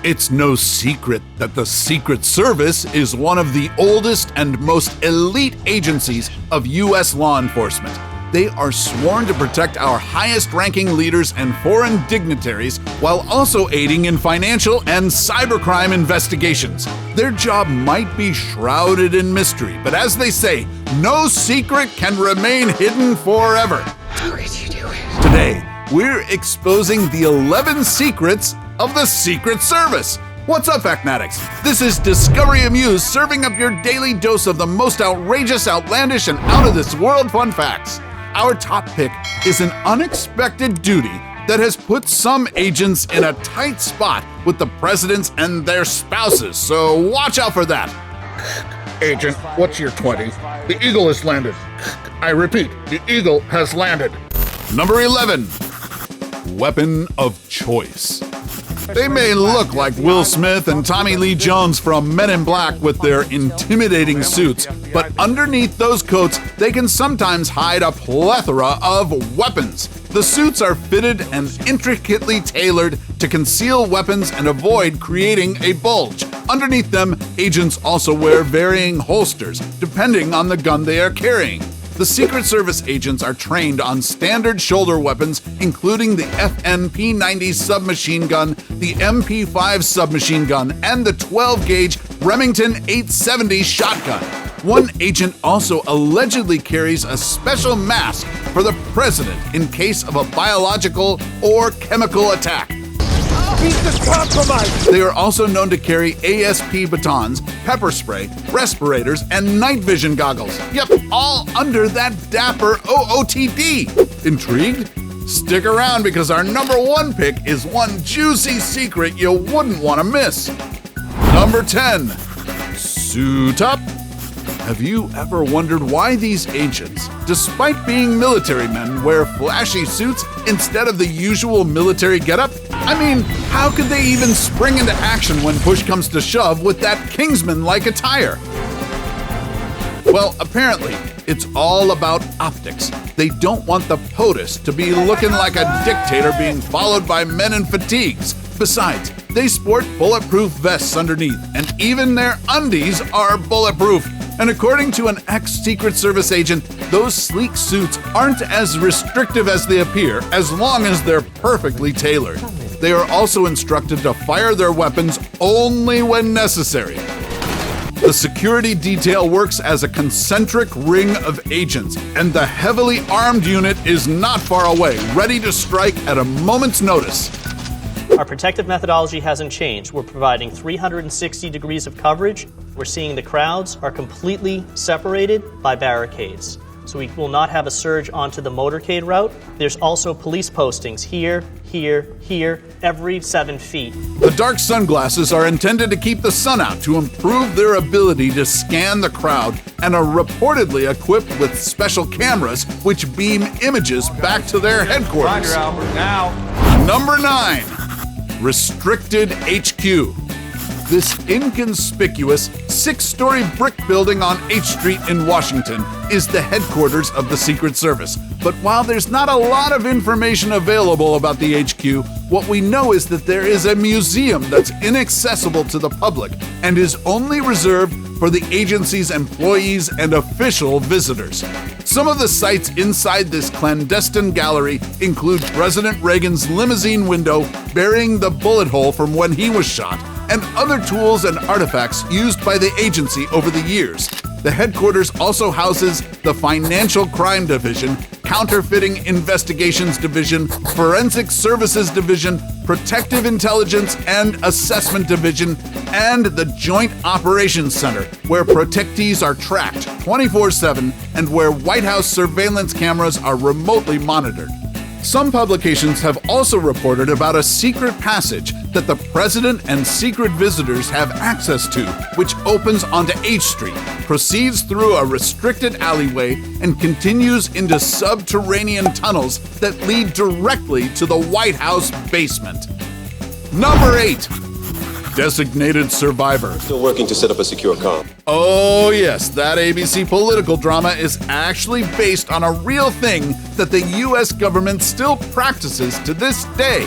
It's no secret that the Secret Service is one of the oldest and most elite agencies of U.S. law enforcement. They are sworn to protect our highest-ranking leaders and foreign dignitaries while also aiding in financial and cybercrime investigations. Their job might be shrouded in mystery, but as they say, no secret can remain hidden forever. How could you do it? Today, we're exposing the 11 secrets of the Secret Service. What's up, Factnatics? This is Discovery Amuse, serving up your daily dose of the most outrageous, outlandish, and out-of-this-world fun facts. Our top pick is an unexpected duty that has put some agents in a tight spot with the presidents and their spouses, so watch out for that. Agent, what's your 20? The Eagle has landed. I repeat, the Eagle has landed. Number 11. Weapon of choice. They may look like Will Smith and Tommy Lee Jones from Men in Black with their intimidating suits, but underneath those coats, they can sometimes hide a plethora of weapons. The suits are fitted and intricately tailored to conceal weapons and avoid creating a bulge. Underneath them, agents also wear varying holsters, depending on the gun they are carrying. The Secret Service agents are trained on standard shoulder weapons, including the FN-P90 submachine gun, the MP5 submachine gun, and the 12-gauge Remington 870 shotgun. One agent also allegedly carries a special mask for the president in case of a biological or chemical attack. They are also known to carry ASP batons, pepper spray, respirators, and night vision goggles. Yep, all under that dapper OOTD. Intrigued? Stick around because our number one pick is one juicy secret you wouldn't want to miss. Number 10. Suit up. Have you ever wondered why these agents, despite being military men, wear flashy suits instead of the usual military getup? I mean, how could they even spring into action when push comes to shove with that Kingsman-like attire? Well, apparently, it's all about optics. They don't want the POTUS to be looking like a dictator being followed by men in fatigues. Besides, they sport bulletproof vests underneath, and even their undies are bulletproof. And according to an ex-Secret Service agent, those sleek suits aren't as restrictive as they appear as long as they're perfectly tailored. They are also instructed to fire their weapons only when necessary. The security detail works as a concentric ring of agents, and the heavily armed unit is not far away, ready to strike at a moment's notice. Our protective methodology hasn't changed. We're providing 360 degrees of coverage. We're seeing the crowds are completely separated by barricades. So we will not have a surge onto the motorcade route. There's also police postings here, every 7 feet. The dark sunglasses are intended to keep the sun out to improve their ability to scan the crowd and are reportedly equipped with special cameras which beam images back to their headquarters. Roger, Albert, now. Number 9. Restricted HQ. This inconspicuous 6-story brick building on H Street in Washington is the headquarters of the Secret Service. But while there's not a lot of information available about the HQ, what we know is that there is a museum that's inaccessible to the public and is only reserved for the agency's employees and official visitors. Some of the sights inside this clandestine gallery include President Reagan's limousine window bearing the bullet hole from when he was shot, and other tools and artifacts used by the agency over the years. The headquarters also houses the Financial Crime Division, Counterfeiting Investigations Division, Forensic Services Division, Protective Intelligence and Assessment Division, and the Joint Operations Center, where protectees are tracked 24/7 and where White House surveillance cameras are remotely monitored. Some publications have also reported about a secret passage that the president and secret visitors have access to, which opens onto H Street, proceeds through a restricted alleyway, and continues into subterranean tunnels that lead directly to the White House basement. Number 8. Designated survivor. Still working to set up a secure comm. Oh yes, that ABC political drama is actually based on a real thing that the US government still practices to this day.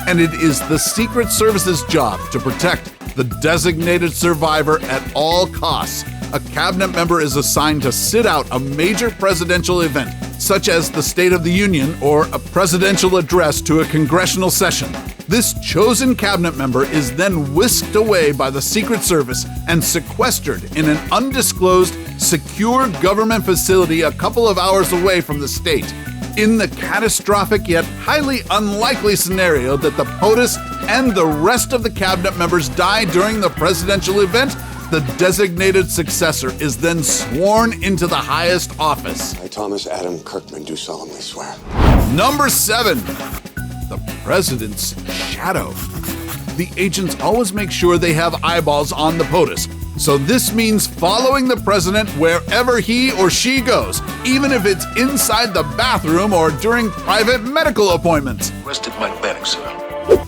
and it is the Secret Service's job to protect the designated survivor at all costs. A cabinet member is assigned to sit out a major presidential event, such as the State of the Union or a presidential address to a congressional session. This chosen cabinet member is then whisked away by the Secret Service and sequestered in an undisclosed, secure government facility a couple of hours away from the state. In the catastrophic yet highly unlikely scenario that the POTUS and the rest of the cabinet members die during the presidential event, the designated successor is then sworn into the highest office. I, Thomas Adam Kirkman, do solemnly swear. Number 7. The president's shadow. The agents always make sure they have eyeballs on the POTUS. So this means following the president wherever he or she goes, even if it's inside the bathroom or during private medical appointments. Rested my medic, sir.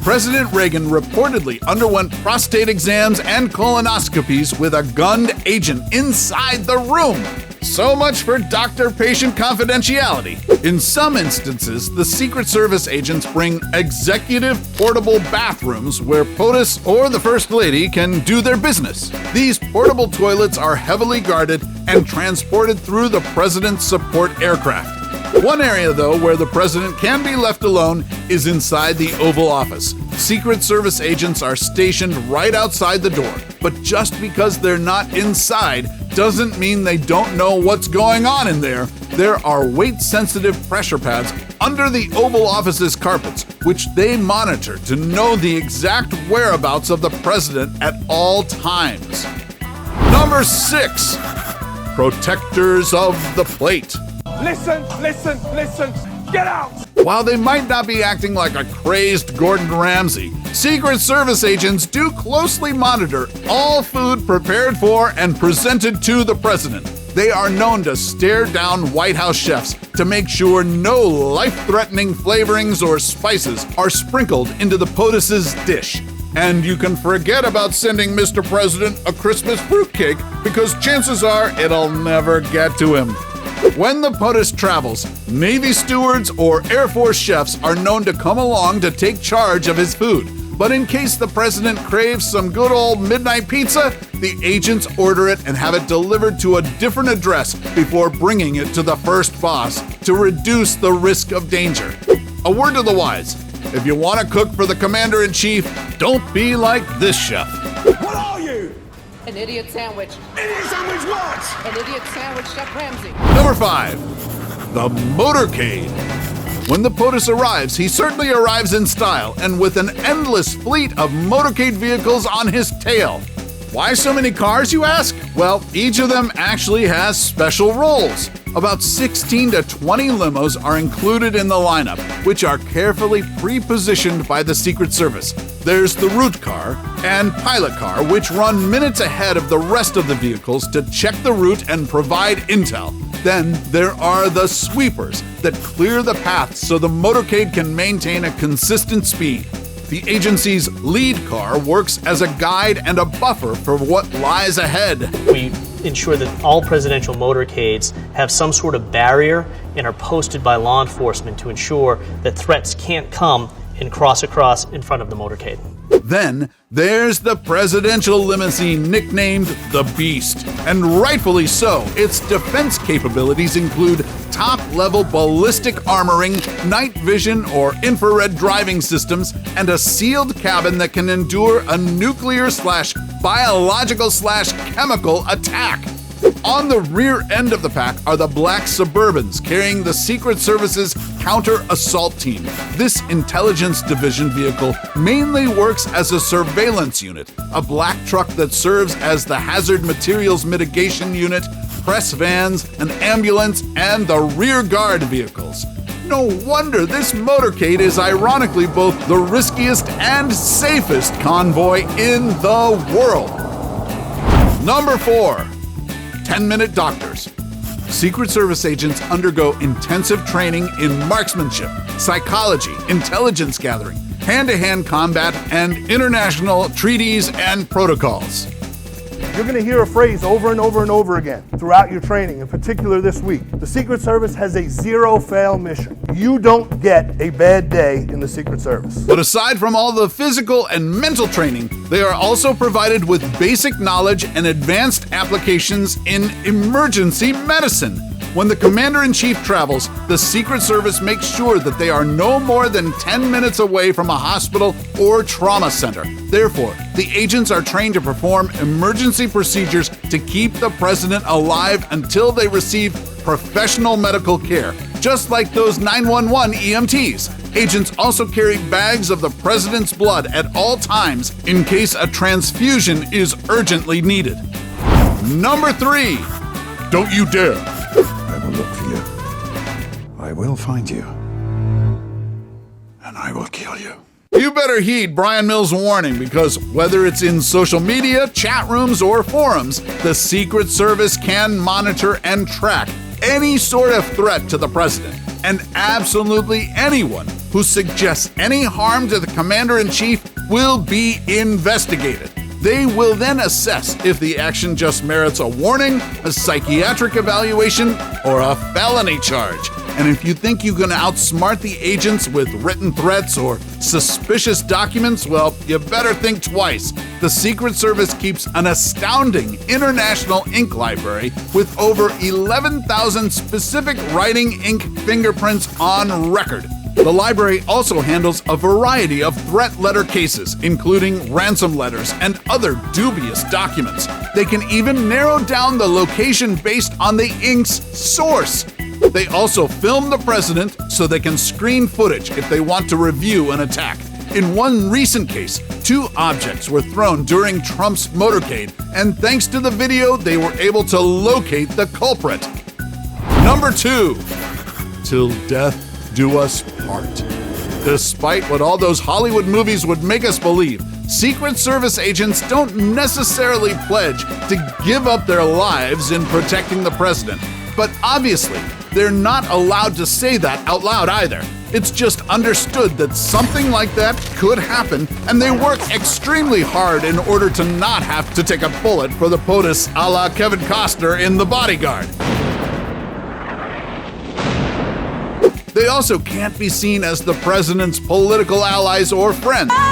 President Reagan reportedly underwent prostate exams and colonoscopies with a gunned agent inside the room. So much for doctor-patient confidentiality. In some instances, the Secret Service agents bring executive portable bathrooms where POTUS or the First Lady can do their business. These portable toilets are heavily guarded and transported through the president's support aircraft. One area, though, where the president can be left alone is inside the Oval Office. Secret Service agents are stationed right outside the door, but just because they're not inside doesn't mean they don't know what's going on in there. There are weight-sensitive pressure pads under the Oval Office's carpets, which they monitor to know the exact whereabouts of the president at all times. Number 6. Protectors of the plate. Listen, get out! While they might not be acting like a crazed Gordon Ramsay, Secret Service agents do closely monitor all food prepared for and presented to the president. They are known to stare down White House chefs to make sure no life-threatening flavorings or spices are sprinkled into the POTUS's dish. And you can forget about sending Mr. President a Christmas fruitcake because chances are it'll never get to him. When the POTUS travels, Navy stewards or Air Force chefs are known to come along to take charge of his food. But in case the president craves some good old midnight pizza, the agents order it and have it delivered to a different address before bringing it to the first boss to reduce the risk of danger. A word to the wise: if you want to cook for the commander-in-chief, don't be like this chef. What are you? An idiot sandwich. Idiot sandwich what? An idiot sandwich, Chef Ramsay. Number 5. The motorcade. When the POTUS arrives, he certainly arrives in style and with an endless fleet of motorcade vehicles on his tail. Why so many cars, you ask? Well, each of them actually has special roles. About 16 to 20 limos are included in the lineup, which are carefully pre-positioned by the Secret Service. There's the route car and pilot car, which run minutes ahead of the rest of the vehicles to check the route and provide intel. Then there are the sweepers that clear the path so the motorcade can maintain a consistent speed. The agency's lead car works as a guide and a buffer for what lies ahead. We ensure that all presidential motorcades have some sort of barrier and are posted by law enforcement to ensure that threats can't come and cross across in front of the motorcade. Then there's the presidential limousine nicknamed the Beast, and rightfully so. Its defense capabilities include top-level ballistic armoring, night vision or infrared driving systems, and a sealed cabin that can endure a nuclear/biological/chemical attack. On the rear end of the pack are the black Suburbans carrying the Secret Service's counter-assault team. This intelligence division vehicle mainly works as a surveillance unit, a black truck that serves as the hazard materials mitigation unit, press vans, an ambulance, and the rear guard vehicles. No wonder this motorcade is ironically both the riskiest and safest convoy in the world. Number 4. 10-minute doctors. Secret Service agents undergo intensive training in marksmanship, psychology, intelligence gathering, hand-to-hand combat, and international treaties and protocols. You're going to hear a phrase over and over and over again throughout your training, in particular this week. The Secret Service has a zero-fail mission. You don't get a bad day in the Secret Service. But aside from all the physical and mental training, they are also provided with basic knowledge and advanced applications in emergency medicine. When the Commander-in-Chief travels, the Secret Service makes sure that they are no more than 10 minutes away from a hospital or trauma center. Therefore, the agents are trained to perform emergency procedures to keep the president alive until they receive professional medical care, just like those 911 EMTs. Agents also carry bags of the president's blood at all times in case a transfusion is urgently needed. Number 3. Don't you dare. I will look for you. I will find you. And I will kill you. You better heed Brian Mills' warning, because whether it's in social media, chat rooms, or forums, the Secret Service can monitor and track any sort of threat to the president. And absolutely anyone who suggests any harm to the Commander-in-Chief will be investigated. They will then assess if the action just merits a warning, a psychiatric evaluation, or a felony charge. And if you think you can outsmart the agents with written threats or suspicious documents, well, you better think twice. The Secret Service keeps an astounding international ink library with over 11,000 specific writing ink fingerprints on record. The library also handles a variety of threat letter cases, including ransom letters and other dubious documents. They can even narrow down the location based on the ink's source. They also film the president so they can screen footage if they want to review an attack. In one recent case, 2 objects were thrown during Trump's motorcade, and thanks to the video, they were able to locate the culprit. Number 2. Till death do us part. Despite what all those Hollywood movies would make us believe, Secret Service agents don't necessarily pledge to give up their lives in protecting the president. But obviously, they're not allowed to say that out loud either. It's just understood that something like that could happen, and they work extremely hard in order to not have to take a bullet for the POTUS a la Kevin Costner in The Bodyguard. They also can't be seen as the president's political allies or friends.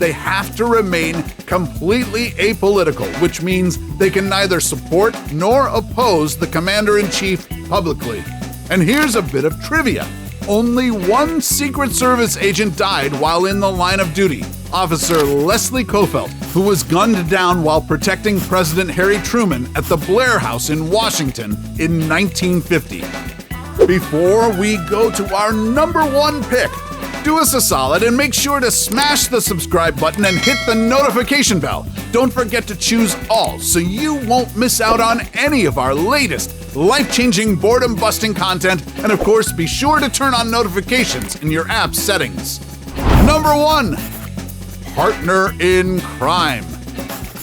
They have to remain completely apolitical, which means they can neither support nor oppose the Commander-in-Chief publicly. And here's a bit of trivia. Only one Secret Service agent died while in the line of duty, Officer Leslie Kofelt, who was gunned down while protecting President Harry Truman at the Blair House in Washington in 1950. Before we go to our number 1 pick, do us a solid and make sure to smash the subscribe button and hit the notification bell. Don't forget to choose all so you won't miss out on any of our latest life-changing, boredom-busting content, and of course, be sure to turn on notifications in your app settings. Number 1. Partner in crime.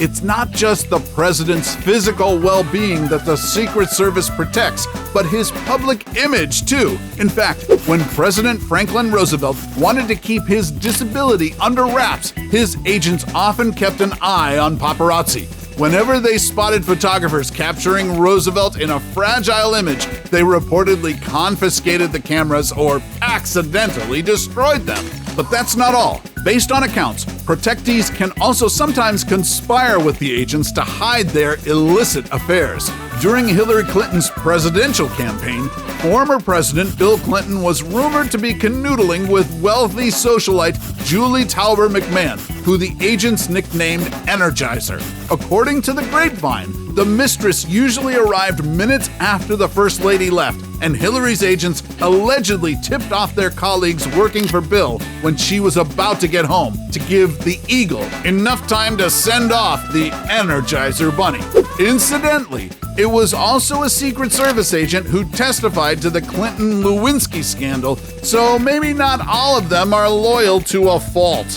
It's not just the president's physical well-being that the Secret Service protects, but his public image too. In fact, when President Franklin Roosevelt wanted to keep his disability under wraps, his agents often kept an eye on paparazzi. Whenever they spotted photographers capturing Roosevelt in a fragile image, they reportedly confiscated the cameras or accidentally destroyed them. But that's not all. Based on accounts, protectees can also sometimes conspire with the agents to hide their illicit affairs. During Hillary Clinton's presidential campaign, former President Bill Clinton was rumored to be canoodling with wealthy socialite Julie Tauber McMahon, who the agents nicknamed Energizer. According to the grapevine, the mistress usually arrived minutes after the First Lady left, and Hillary's agents allegedly tipped off their colleagues working for Bill when she was about to get home to give the Eagle enough time to send off the Energizer Bunny. Incidentally, it was also a Secret Service agent who testified to the Clinton-Lewinsky scandal, so maybe not all of them are loyal to a fault.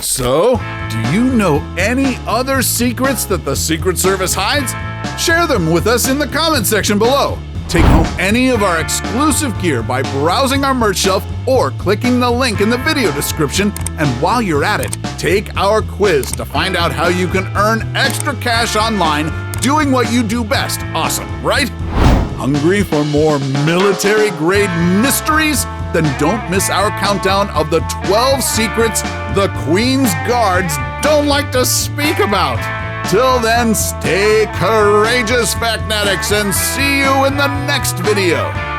So, do you know any other secrets that the Secret Service hides? Share them with us in the comment section below. Take home any of our exclusive gear by browsing our merch shelf or clicking the link in the video description. And while you're at it, take our quiz to find out how you can earn extra cash online doing what you do best. Awesome, right? Hungry for more military-grade mysteries? Then don't miss our countdown of the 12 secrets the Queen's Guards don't like to speak about. Till then, stay courageous, Facnatics, and see you in the next video.